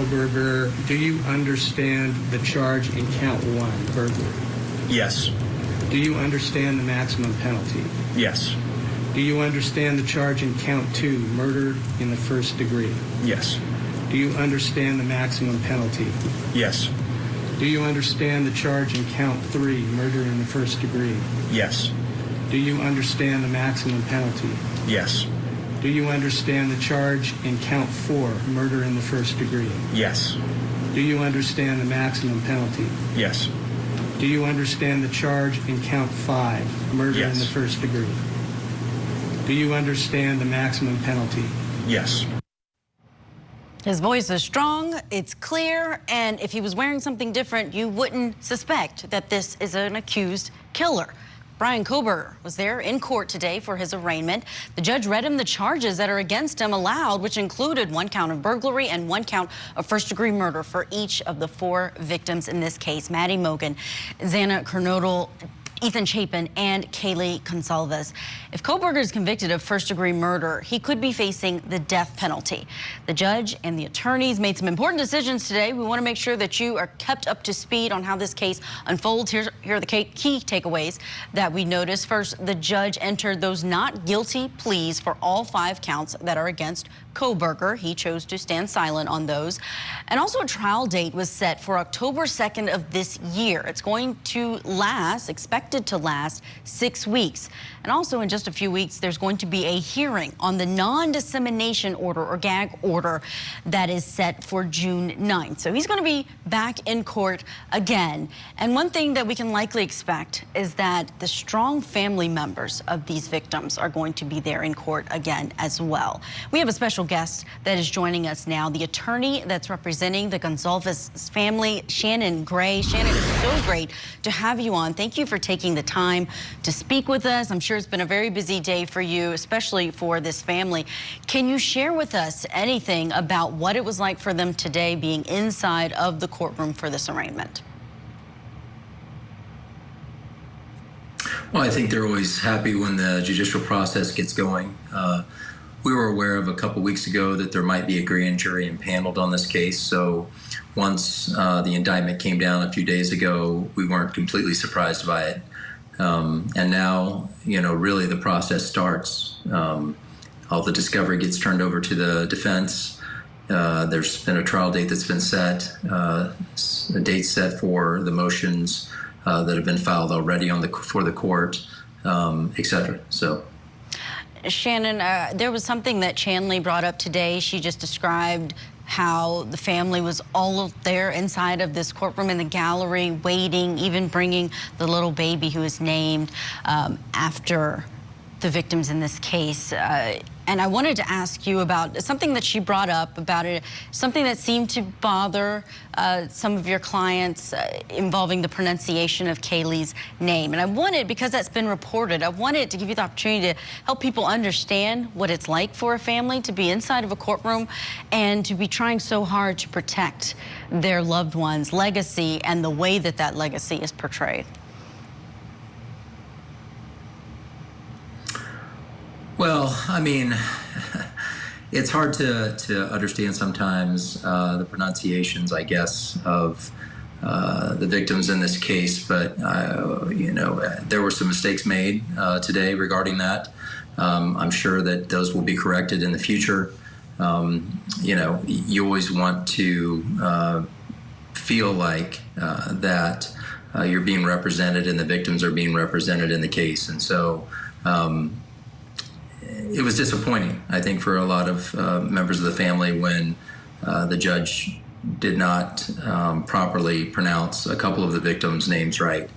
Kohberger, do you understand the charge in count 1, burglary? Yes. Do you understand the maximum penalty? Yes. Do you understand the charge in count 2, murder in the first degree? Yes. Do you understand the maximum penalty? Yes. Do you understand the charge in count 3, murder in the first degree? Yes. Do you understand the maximum penalty? Yes. Do you understand the charge in count 4, murder in the first degree? Yes. Do you understand the maximum penalty? Yes. Do you understand the charge in count 5, murder Yes. in the first degree? Do you understand the maximum penalty? Yes. His voice is strong, it's clear, and if he was wearing something different, you wouldn't suspect that this is an accused killer. Bryan Kohberger was there in court today for his arraignment. The judge read him the charges that are against him aloud, which included 1 count of burglary and 1 count of first-degree murder for each of the 4 victims in this case: Madison Mogen, Xana Kernodle, Ethan Chapin, and Kaylee Goncalves. If Kohberger is convicted of first-degree murder, he could be facing the death penalty. The judge and the attorneys made some important decisions today. We want to make sure that you are kept up to speed on how this case unfolds. Here are the key takeaways that we noticed. First, the judge entered those not guilty pleas for all 5 counts that are against Kohberger. He chose to stand silent on those. And also a trial date was set for October 2nd of this year. It's going to last, expected to last, 6 weeks. And also in just a few weeks, there's going to be a hearing on the non-dissemination order or gag order that is set for June 9th. So he's going to be back in court again. And one thing that we can likely expect is that the strong family members of these victims are going to be there in court again as well. We have a special guest that is joining us now, the attorney that's representing the Goncalves family, Shannon Gray. Shannon, it's so great to have you on. Thank you for taking the time to speak with us. I'm sure it's been a very busy day for you, especially for this family. Can you share with us anything about what it was like for them today being inside of the courtroom for this arraignment? Well, I think they're always happy when the judicial process gets going. We were aware of a couple weeks ago that there might be a grand jury impaneled on this case. So once the indictment came down a few days ago, we weren't completely surprised by it. And now, really the process starts. All the discovery gets turned over to the defense. There's been a trial date that's been set, a date set for the motions that have been filed already for the court, et cetera. So. Shannon, there was something that Chanley brought up today. She just described how the family was all there inside of this courtroom in the gallery, waiting, even bringing the little baby who is named after the victims in this case. And I wanted to ask you about something that she brought up about it, something that seemed to bother some of your clients involving the pronunciation of Kaylee's name. And I wanted, because that's been reported, I wanted to give you the opportunity to help people understand what it's like for a family to be inside of a courtroom and to be trying so hard to protect their loved one's legacy and the way that that legacy is portrayed. Well, I mean, it's hard to understand sometimes the pronunciations, I guess, of the victims in this case. But, there were some mistakes made today regarding that. I'm sure that those will be corrected in the future. You always want to feel like that you're being represented and the victims are being represented in the case. And so it was disappointing, I think, for a lot of members of the family when the judge did not properly pronounce a couple of the victims' names right.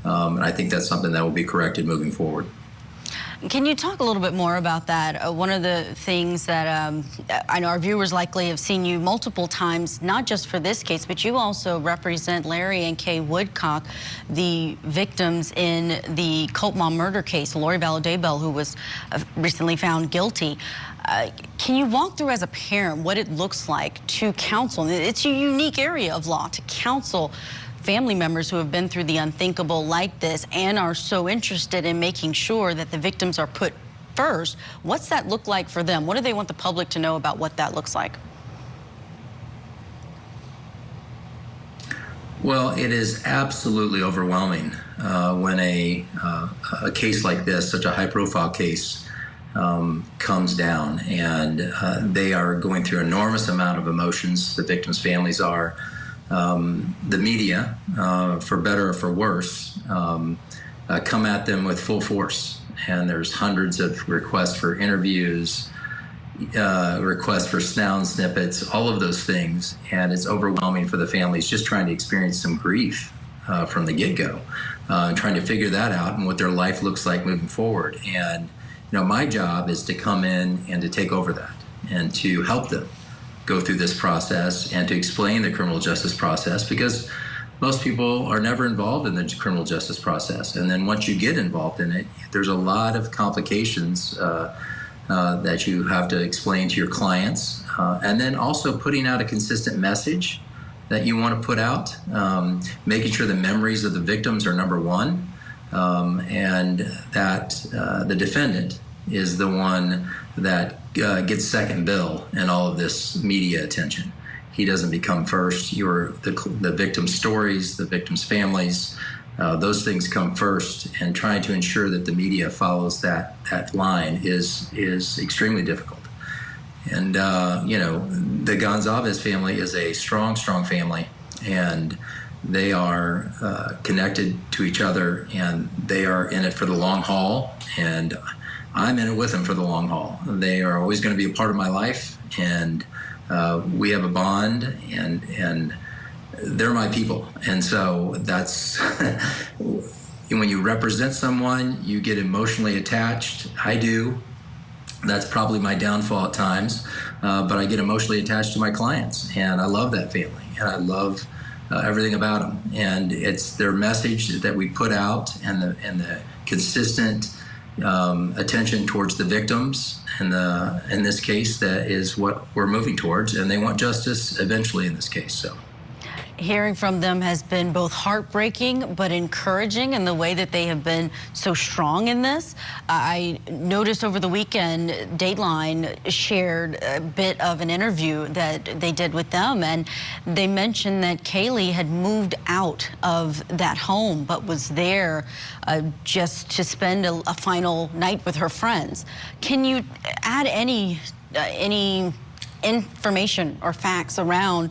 And I think that's something that will be corrected moving forward. Can you talk a little bit more about that? One of the things that I know our viewers likely have seen you multiple times, not just for this case, but you also represent Larry and Kay Woodcock, the victims in the Colt Mom murder case, Lori Vallow-Daybell, who was recently found guilty. Can you walk through as a parent what it looks like to counsel? It's a unique area of law to counsel family members who have been through the unthinkable like this and are so interested in making sure that the victims are put first. What's that look like for them? What do they want the public to know about what that looks like? Well, it is absolutely overwhelming when a case like this, such a high-profile case, comes down, and they are going through an enormous amount of emotions. The victims' families are. The media, for better or for worse, come at them with full force, and there's hundreds of requests for interviews, requests for sound snippets, all of those things, and it's overwhelming for the families just trying to experience some grief from the get-go, trying to figure that out and what their life looks like moving forward. And my job is to come in and to take over that and to help them go through this process and to explain the criminal justice process, because most people are never involved in the criminal justice process. And then once you get involved in it, there's a lot of complications that you have to explain to your clients. And then also putting out a consistent message that you want to put out, making sure the memories of the victims are number one, and that the defendant is the one that gets second bill in all of this media attention. He doesn't become first. The victim's stories, the victim's families, those things come first, and trying to ensure that the media follows that line is extremely difficult. And the Goncalves family is a strong family, and they are connected to each other, and they are in it for the long haul, and I'm in it with them for the long haul. They are always going to be a part of my life, and we have a bond, and they're my people. And so that's when you represent someone, you get emotionally attached. I do. That's probably my downfall at times, but I get emotionally attached to my clients, and I love that family, and I love everything about them. And it's their message that we put out, and the consistent attention towards the victims, and in this case, that is what we're moving towards, and they want justice eventually in this case. So hearing from them has been both heartbreaking but encouraging in the way that they have been so strong in this. I noticed over the weekend, Dateline shared a bit of an interview that they did with them, and they mentioned that Kaylee had moved out of that home but was there just to spend a final night with her friends. Can you add any information or facts around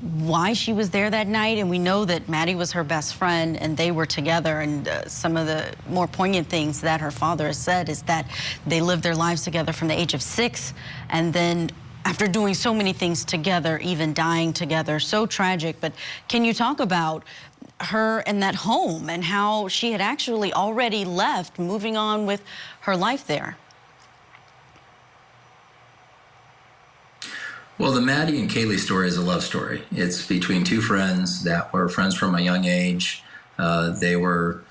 why she was there that night? And we know that Maddie was her best friend and they were together, and some of the more poignant things that her father has said is that they lived their lives together from the age of 6, and then after doing so many things together, even dying together. So tragic. But can you talk about her and that home and how she had actually already left, moving on with her life there? Well, the Maddie and Kaylee story is a love story. It's between two friends that were friends from a young age. They were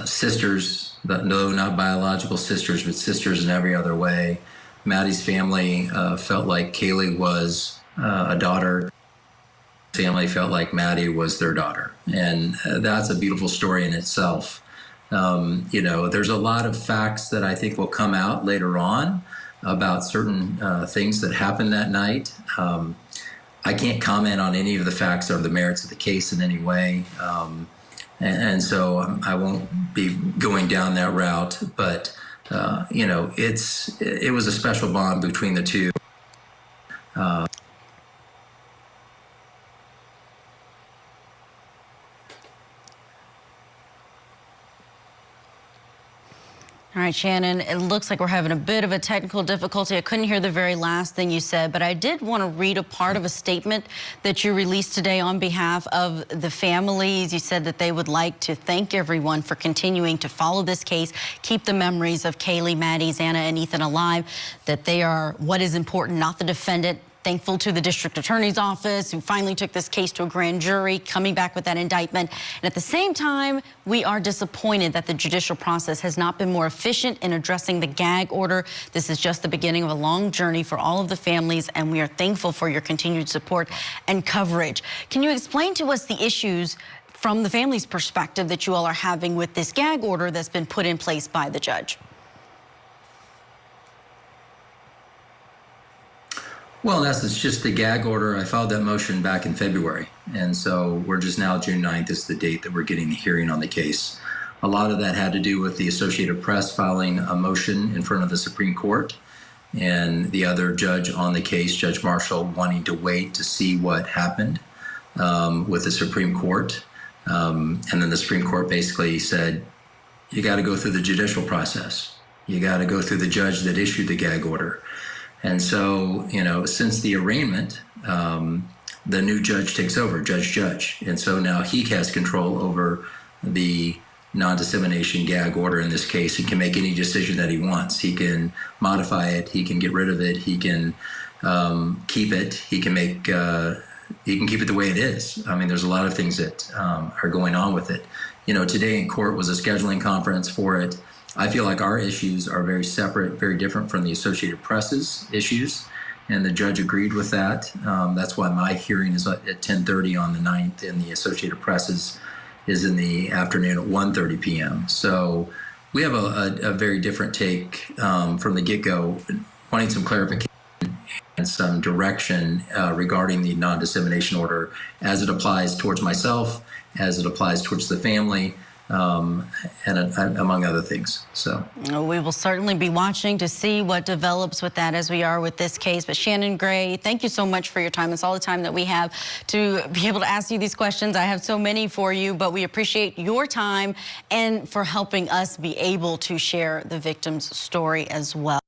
sisters, but no, not biological sisters, but sisters in every other way. Maddie's family felt like Kaylee was a daughter. Family felt like Maddie was their daughter. And that's a beautiful story in itself. There's a lot of facts that I think will come out later on about certain things that happened that night. I can't comment on any of the facts or the merits of the case in any way. And so I won't be going down that route, but it was a special bond between the two. All right, Shannon, it looks like we're having a bit of a technical difficulty. I couldn't hear the very last thing you said, but I did want to read a part of a statement that you released today on behalf of the families. You said that they would like to thank everyone for continuing to follow this case, keep the memories of Kaylee, Maddie, Xana, and Ethan alive, that they are what is important, not the defendant. Thankful to the district attorney's office who finally took this case to a grand jury, coming back with that indictment. And at the same time, we are disappointed that the judicial process has not been more efficient in addressing the gag order. This is just the beginning of a long journey for all of the families, and we are thankful for your continued support and coverage. Can you explain to us the issues from the family's perspective that you all are having with this gag order that's been put in place by the judge? Well, in essence, just the gag order. I filed that motion back in February. And so we're just now, June 9th is the date that we're getting the hearing on the case. A lot of that had to do with the Associated Press filing a motion in front of the Supreme Court and the other judge on the case, Judge Marshall, wanting to wait to see what happened with the Supreme Court. And then the Supreme Court basically said, you got to go through the judicial process. You got to go through the judge that issued the gag order. And so, since the arraignment, the new judge takes over, Judge. And so now he has control over the non-dissemination gag order in this case. He can make any decision that he wants. He can modify it. He can get rid of it. He can keep it. He can keep it the way it is. I mean, there's a lot of things that are going on with it. Today in court was a scheduling conference for it. I feel like our issues are very separate, very different from the Associated Press's issues, and the judge agreed with that. That's why my hearing is at 10:30 on the 9th, and the Associated Press's is in the afternoon at 1:30 p.m. So we have a very different take from the get-go, wanting some clarification and some direction regarding the non-dissemination order as it applies towards myself, as it applies towards the family, and among other things. So we will certainly be watching to see what develops with that, as we are with this case. But Shannon Gray, thank you so much for your time. It's all the time that we have to be able to ask you these questions. I have so many for you, but we appreciate your time and for helping us be able to share the victim's story as well.